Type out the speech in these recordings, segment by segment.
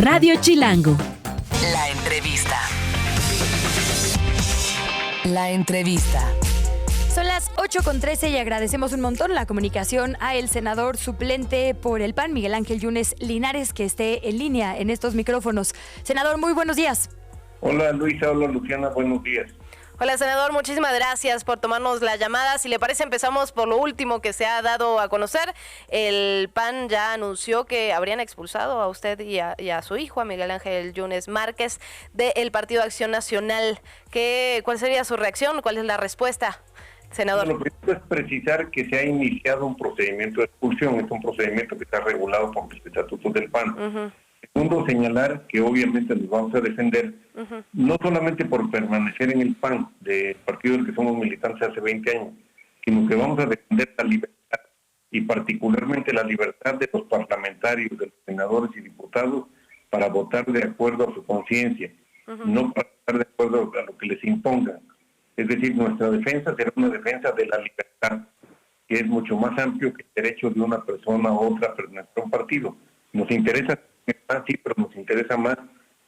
Radio Chilango. La entrevista. La entrevista. Son las 8:13 y agradecemos un montón la comunicación a el senador suplente por el PAN, Miguel Ángel Yunes Linares, que esté en línea en estos micrófonos. Senador, muy buenos días. Hola Luisa, hola Luciana, buenos días. Hola senador, muchísimas gracias por tomarnos la llamada. Si le parece, empezamos por lo último que se ha dado a conocer. El PAN ya anunció que habrían expulsado a usted y a su hijo, a Miguel Ángel Yunes Márquez, del Partido Acción Nacional. ¿Cuál sería su reacción? ¿Cuál es la respuesta, senador? Lo primero es precisar que se ha iniciado un procedimiento de expulsión. Es un procedimiento que está regulado por los estatutos del PAN. Uh-huh. Segundo, señalar que obviamente nos vamos a defender, no solamente por permanecer en el PAN, del partido del que somos militantes hace 20 años, sino que vamos a defender la libertad, y particularmente la libertad de los parlamentarios, de los senadores y diputados, para votar de acuerdo a su conciencia, no para votar de acuerdo a lo que les impongan. Es decir, nuestra defensa será una defensa de la libertad, que es mucho más amplio que el derecho de una persona a otra a pertenecer a un partido. Nos interesa sí, pero nos interesa más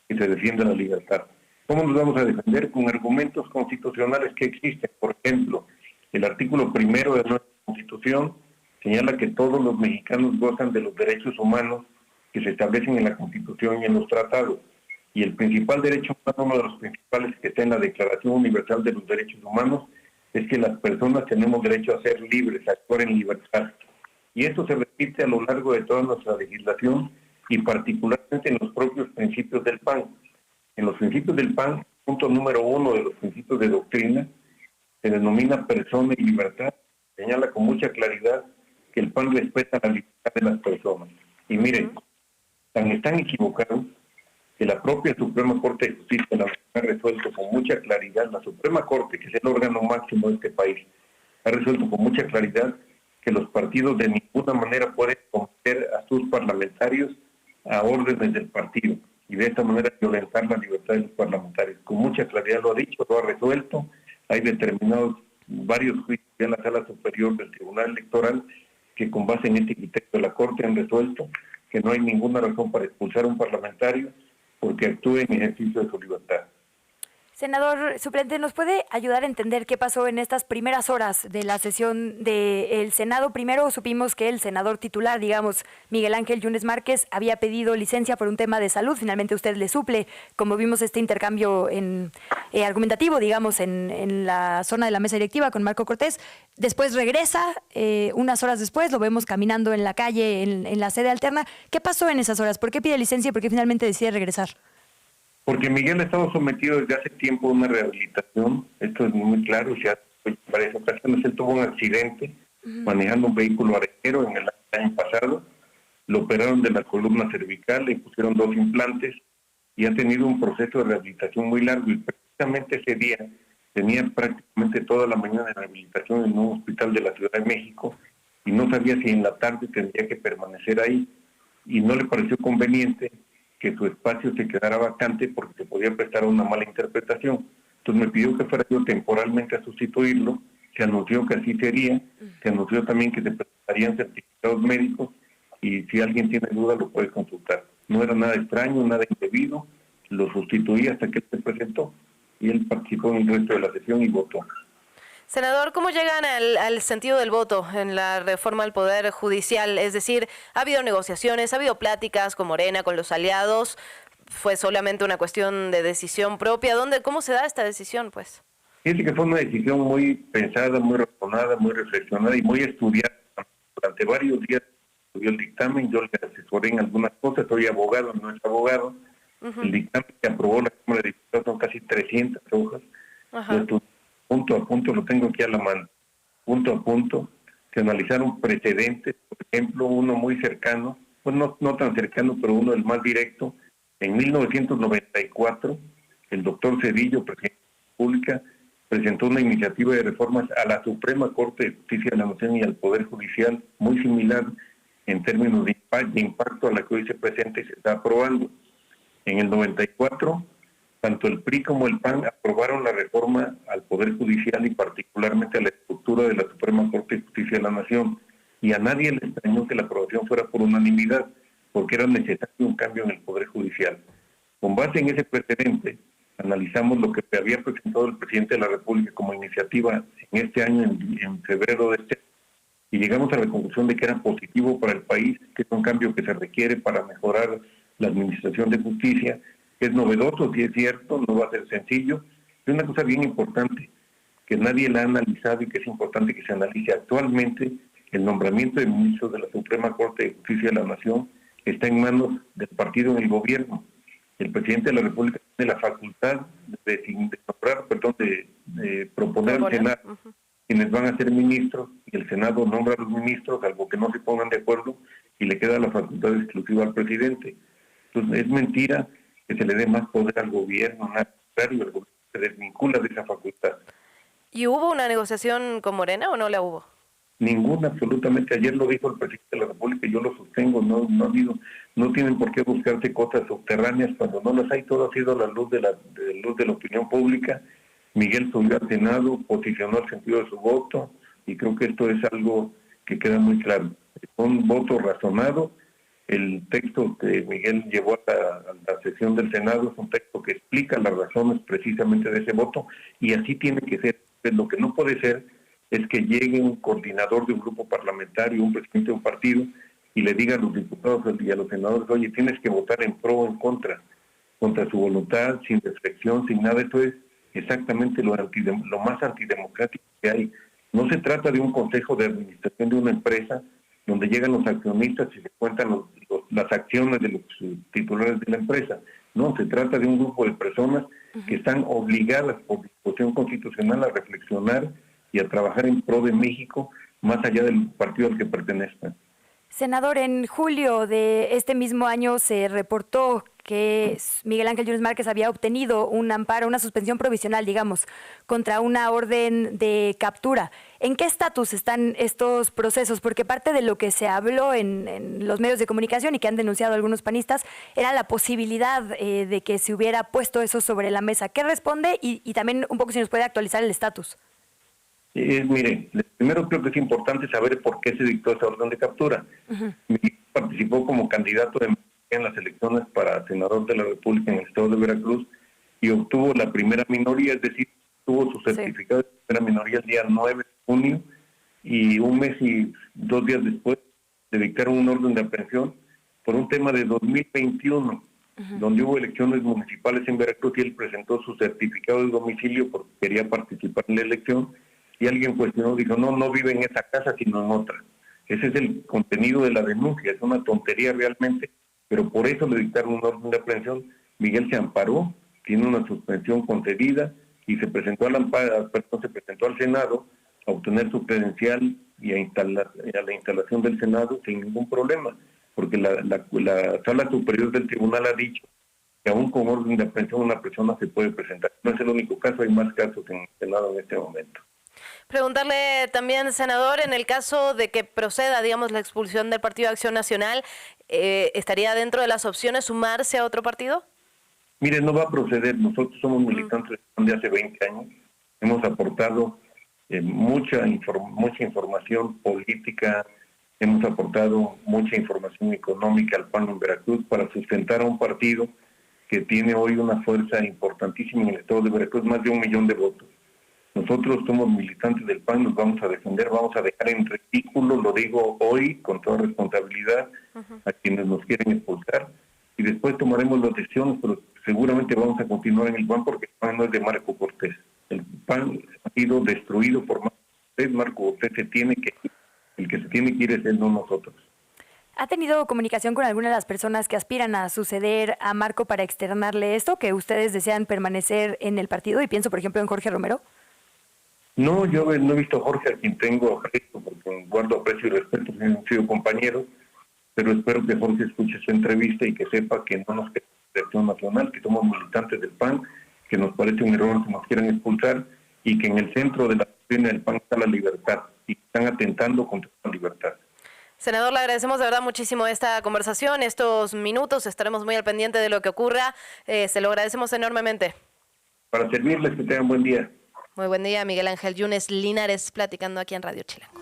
que se defienda la libertad. ¿Cómo nos vamos a defender? Con argumentos constitucionales que existen. Por ejemplo, el artículo 1 de nuestra Constitución señala que todos los mexicanos gozan de los derechos humanos que se establecen en la Constitución y en los tratados. Y el principal derecho humano, uno de los principales que está en la Declaración Universal de los Derechos Humanos, es que las personas tenemos derecho a ser libres, a actuar en libertad. Y esto se repite a lo largo de toda nuestra legislación, y particularmente en los propios principios del PAN. En los principios del PAN, punto número 1 de los principios de doctrina, se denomina persona y libertad, señala con mucha claridad que el PAN respeta la libertad de las personas. Y miren, están equivocados que la propia Suprema Corte de Justicia ha resuelto con mucha claridad, la Suprema Corte, que es el órgano máximo de este país, ha resuelto con mucha claridad que los partidos de ninguna manera pueden someter a sus parlamentarios a órdenes del partido y de esta manera violentar la libertad de los parlamentarios. Con mucha claridad lo ha dicho, lo ha resuelto. Hay determinados varios juicios en la Sala Superior del Tribunal Electoral que con base en este criterio de la Corte han resuelto que no hay ninguna razón para expulsar a un parlamentario porque actúe en ejercicio de su libertad. Senador suplente, ¿nos puede ayudar a entender qué pasó en estas primeras horas de la sesión del Senado? Primero supimos que el senador titular, Miguel Ángel Yunes Márquez, había pedido licencia por un tema de salud. Finalmente usted le suple, como vimos este intercambio argumentativo, en la zona de la mesa directiva con Marco Cortés. Después regresa, unas horas después lo vemos caminando en la calle, en la sede alterna. ¿Qué pasó en esas horas? ¿Por qué pide licencia y por qué finalmente decide regresar? Porque Miguel ha estado sometido desde hace tiempo a una rehabilitación, esto es muy claro, ya en varias ocasiones él tuvo un accidente manejando un vehículo arejero en el año pasado, lo operaron de la columna cervical, le pusieron 2 implantes y ha tenido un proceso de rehabilitación muy largo y precisamente ese día tenía prácticamente toda la mañana de rehabilitación en un hospital de la Ciudad de México y no sabía si en la tarde tendría que permanecer ahí y no le pareció conveniente que su espacio se quedara vacante porque se podía prestar a una mala interpretación. Entonces me pidió que fuera yo temporalmente a sustituirlo, se anunció que así sería, se anunció también que se presentarían certificados médicos y si alguien tiene duda lo puede consultar. No era nada extraño, nada indebido, lo sustituí hasta que él se presentó y él participó en el resto de la sesión y votó. Senador, ¿cómo llegan al sentido del voto en la reforma al Poder Judicial? Es decir, ¿ha habido negociaciones, ha habido pláticas con Morena, con los aliados? ¿Fue solamente una cuestión de decisión propia? ¿Cómo se da esta decisión, pues? Fíjate que fue una decisión muy pensada, muy razonada, muy reflexionada y muy estudiada. Durante varios días estudió el dictamen, yo le asesoré en algunas cosas, soy abogado, no es abogado. El dictamen que aprobó la Cámara de Diputados son casi 300 hojas. Punto a punto, lo tengo aquí a la mano, punto a punto, se analizaron precedentes, por ejemplo, uno muy cercano, pues no tan cercano, pero uno el más directo. En 1994, el doctor Cedillo, presidente de la República, presentó una iniciativa de reformas a la Suprema Corte de Justicia de la Nación y al Poder Judicial, muy similar en términos de impacto a la que hoy se presenta y se está aprobando. En el 94, tanto el PRI como el PAN aprobaron la reforma al Poder Judicial y particularmente a la estructura de la Suprema Corte de Justicia de la Nación. Y a nadie le extrañó que la aprobación fuera por unanimidad. porque era necesario un cambio en el Poder Judicial. Con base en ese precedente, analizamos lo que había presentado el presidente de la República como iniciativa en este año, en febrero de este año, y llegamos a la conclusión de que era positivo para el país, que es un cambio que se requiere para mejorar la administración de justicia, que es novedoso, si es cierto, no va a ser sencillo. Y una cosa bien importante, que nadie la ha analizado y que es importante que se analice actualmente, el nombramiento de ministros de la Suprema Corte de Justicia de la Nación está en manos del partido en el gobierno. El presidente de la República tiene la facultad de proponer al Senado quienes van a ser ministros, y el Senado nombra a los ministros, algo que no se pongan de acuerdo, y le queda la facultad exclusiva al presidente. Entonces, es mentira que se le dé más poder al gobierno, al contrario, el gobierno se desvincula de esa facultad. ¿Y hubo una negociación con Morena o no la hubo? Ninguna, absolutamente. Ayer lo dijo el presidente de la República y yo lo sostengo. No ha habido, no tienen por qué buscarse cosas subterráneas cuando no las hay. Todo ha sido a la luz de la opinión pública. Miguel subió al Senado, posicionó el sentido de su voto y creo que esto es algo que queda muy claro. Con un voto razonado, el texto que Miguel llevó a la sesión del Senado es un texto que explica las razones precisamente de ese voto y así tiene que ser. Lo que no puede ser es que llegue un coordinador de un grupo parlamentario, un presidente de un partido, y le diga a los diputados y a los senadores, oye, tienes que votar en pro o en contra su voluntad, sin reflexión, sin nada. Esto es exactamente lo más antidemocrático que hay. No se trata de un consejo de administración de una empresa donde llegan los accionistas y se cuentan las acciones de los titulares de la empresa. No, se trata de un grupo de personas que están obligadas por disposición constitucional a reflexionar y a trabajar en pro de México, más allá del partido al que pertenezcan. Senador, en julio de este mismo año se reportó que Miguel Ángel Yunes Márquez había obtenido un amparo, una suspensión provisional, digamos, contra una orden de captura. ¿En qué estatus están estos procesos? Porque parte de lo que se habló en los medios de comunicación y que han denunciado algunos panistas era la posibilidad de que se hubiera puesto eso sobre la mesa. ¿Qué responde? Y también un poco si nos puede actualizar el estatus. Mire, primero creo que es importante saber por qué se dictó esa orden de captura. Miguel participó como candidato en las elecciones para senador de la República en el estado de Veracruz y obtuvo la primera minoría, es decir, tuvo su certificado de primera minoría el día 9 de junio y un mes y 2 días después le dictaron una orden de aprehensión por un tema de 2021, donde hubo elecciones municipales en Veracruz y él presentó su certificado de domicilio porque quería participar en la elección. Y alguien cuestionó, dijo, no vive en esa casa, sino en otra. Ese es el contenido de la denuncia, es una tontería realmente, pero por eso le dictaron una orden de aprehensión. Miguel se amparó, tiene una suspensión concedida y se presentó al Senado a obtener su credencial y a la instalación del Senado sin ningún problema, porque la Sala Superior del Tribunal ha dicho que aún con orden de aprehensión una persona se puede presentar. No es el único caso, hay más casos en el Senado en este momento. Preguntarle también, senador, en el caso de que proceda, digamos, la expulsión del Partido de Acción Nacional, ¿estaría dentro de las opciones sumarse a otro partido? Mire, no va a proceder. Nosotros somos militantes de hace 20 años. Hemos aportado mucha información política, hemos aportado mucha información económica al PAN en Veracruz para sustentar a un partido que tiene hoy una fuerza importantísima en el estado de Veracruz, más de 1 millón de votos. Nosotros somos militantes del PAN, nos vamos a defender, vamos a dejar en ridículo, lo digo hoy con toda responsabilidad, a quienes nos quieren expulsar, y después tomaremos las decisiones, pero seguramente vamos a continuar en el PAN porque el PAN no es de Marco Cortés. El PAN ha sido destruido por Marco Cortés. Marco Cortés el que se tiene que ir es él, no nosotros. ¿Ha tenido comunicación con alguna de las personas que aspiran a suceder a Marco para externarle esto, que ustedes desean permanecer en el partido? Y pienso, por ejemplo, en Jorge Romero. No, yo no he visto a Jorge, a quien tengo aprecio, porque guardo aprecio y respeto, han sido compañeros, pero espero que Jorge escuche su entrevista y que sepa que no nos queremos de Acción Nacional, que somos militantes del PAN, que nos parece un error que nos quieran expulsar y que en el centro de la doctrina del PAN está la libertad y que están atentando contra la libertad. Senador, le agradecemos de verdad muchísimo esta conversación, estos minutos, estaremos muy al pendiente de lo que ocurra, se lo agradecemos enormemente. Para servirles, que tengan buen día. Muy buen día, Miguel Ángel Yunes Linares, platicando aquí en Radio Chilango.